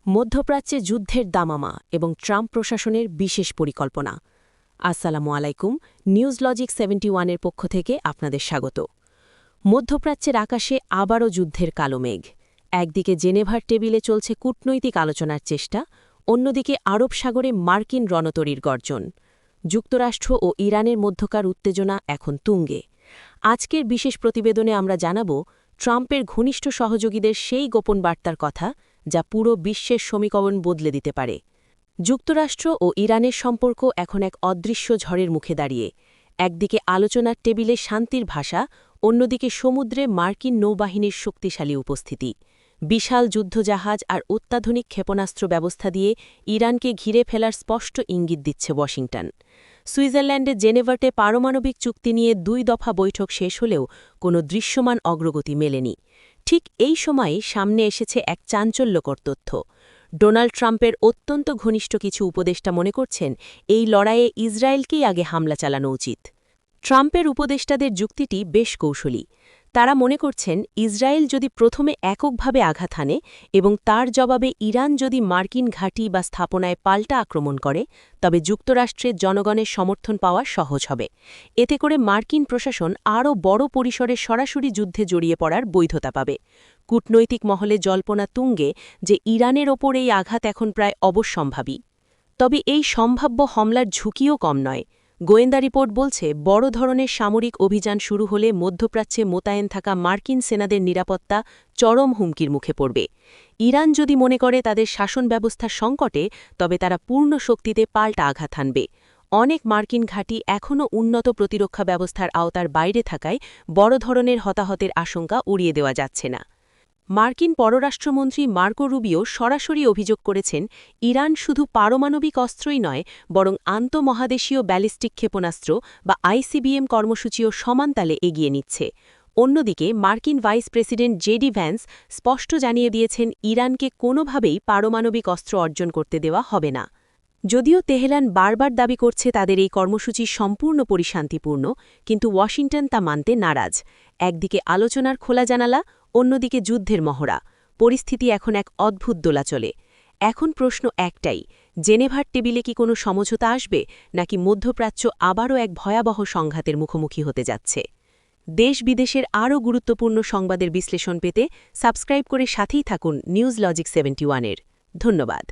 মধ্যপ্রাচ্যে যুদ্ধের দামামা এবং ট্রাম্প প্রশাসনের বিশেষ পরিকল্পনা। আসসালামু আলাইকুম, নিউজ লজিক 71-এর পক্ষ থেকে আপনাদের স্বাগত। মধ্যপ্রাচ্যের আকাশে আবারও যুদ্ধের কালো মেঘ। একদিকে জেনেভার টেবিলে চলছে কূটনৈতিক আলোচনার চেষ্টা, অন্যদিকে আরব সাগরে মার্কিন রণতরীর গর্জন। যুক্তরাষ্ট্র ও ইরানের মধ্যকার উত্তেজনা এখন তুঙ্গে। আজকের বিশেষ প্রতিবেদনে আমরা জানাব ট্রাম্পের ঘনিষ্ঠ সহযোগীদের সেই গোপন বার্তার কথা যা পুরো বিশ্বের সমীকরণ বদলে দিতে পারে। যুক্তরাষ্ট্র ও ইরানের সম্পর্ক এখন এক অদৃশ্য ঝড়ের মুখে দাঁড়িয়ে। একদিকে আলোচনার টেবিলে শান্তির ভাষা, অন্যদিকে সমুদ্রে মার্কিন নৌবাহিনীর শক্তিশালী উপস্থিতি। বিশাল যুদ্ধজাহাজ আর অত্যাধুনিক ক্ষেপণাস্ত্র ব্যবস্থা দিয়ে ইরানকে ঘিরে ফেলার স্পষ্ট ইঙ্গিত দিচ্ছে ওয়াশিংটন। সুইজারল্যান্ডে জেনেভাতে পারমাণবিক চুক্তি নিয়ে 2 দফা বৈঠক শেষ হলেও কোনো দৃশ্যমান অগ্রগতি মেলেনি। ঠিক এই সময়ে সামনে এসেছে এক চাঞ্চল্যকর তথ্য। ডোনাল্ড ট্রাম্পের অত্যন্ত ঘনিষ্ঠ কিছু উপদেষ্টা মনে করছেন এই লড়াইয়ে ইসরায়েলকেই আগে হামলা চালানো উচিত। ট্রাম্পের উপদেষ্টাদের যুক্তিটি বেশ কৌশলী। তারা মনে করছেন ইসরায়েল যদি প্রথমে এককভাবে আঘাত হানে এবং তার জবাবে ইরান যদি মার্কিন ঘাঁটি বা স্থাপনায় পাল্টা আক্রমণ করে, তবে যুক্তরাষ্ট্রের জনগণের সমর্থন পাওয়া সহজ হবে। এতে করে মার্কিন প্রশাসন আরও বড় পরিসরে সরাসরি যুদ্ধে জড়িয়ে পড়ার বৈধতা পাবে। কূটনৈতিক মহলে জল্পনা তুঙ্গে যে ইরানের ওপর এই আঘাত এখন প্রায় অবশ্যম্ভাবী। তবে এই সম্ভাব্য হামলার ঝুঁকিও কম নয়। গোয়েন্দা রিপোর্ট বলছে বড় ধরনের সামরিক অভিযান শুরু হলে মধ্যপ্রাচ্যে মোতায়েন থাকা মার্কিন সেনাদের নিরাপত্তা চরম হুমকির মুখে পড়বে। ইরান যদি মনে করে তাদের শাসন ব্যবস্থা সংকটে, তবে তারা পূর্ণ শক্তিতে পাল্টা আঘাত হানবে। অনেক মার্কিন ঘাঁটি এখনও উন্নত প্রতিরক্ষা ব্যবস্থার আওতার বাইরে থাকায় বড় ধরনের হতাহতের আশঙ্কা উড়িয়ে দেওয়া যাচ্ছে না। মার্কিন পররাষ্ট্রমন্ত্রী মার্কো রুবিও সরাসরি অভিযোগ করেছেন ইরান শুধু পারমাণবিক অস্ত্রই নয়, বরং আন্তঃমহাদেশীয় ব্যালিস্টিক ক্ষেপণাস্ত্র বা আইসিবিএম কর্মসূচিও সমানতালে এগিয়ে নিচ্ছে। অন্যদিকে মার্কিন ভাইস প্রেসিডেন্ট জেডি ভ্যান্স স্পষ্ট জানিয়ে দিয়েছেন ইরানকে কোনোভাবেই পারমাণবিক অস্ত্র অর্জন করতে দেওয়া হবে না। যদিও তেহরান বারবার দাবি করছে তাদের এই কর্মসূচি সম্পূর্ণ পরিশান্তিপূর্ণ, কিন্তু ওয়াশিংটন তা মানতে নারাজ। একদিকে আলোচনার খোলা জানালা, অন্যদিকে যুদ্ধের মহড়া। পরিস্থিতি এখন এক অদ্ভুত দোলাচলে। এখন প্রশ্ন একটাই, জেনেভার টেবিলে কি কোনো সমঝোতা আসবে, নাকি মধ্যপ্রাচ্য আবারও এক ভয়াবহ সংঘাতের মুখোমুখি হতে যাচ্ছে? দেশ বিদেশের আরও গুরুত্বপূর্ণ সংবাদের বিশ্লেষণ পেতে সাবস্ক্রাইব করে সাথেই থাকুন নিউজ লজিক 71-এর। ধন্যবাদ।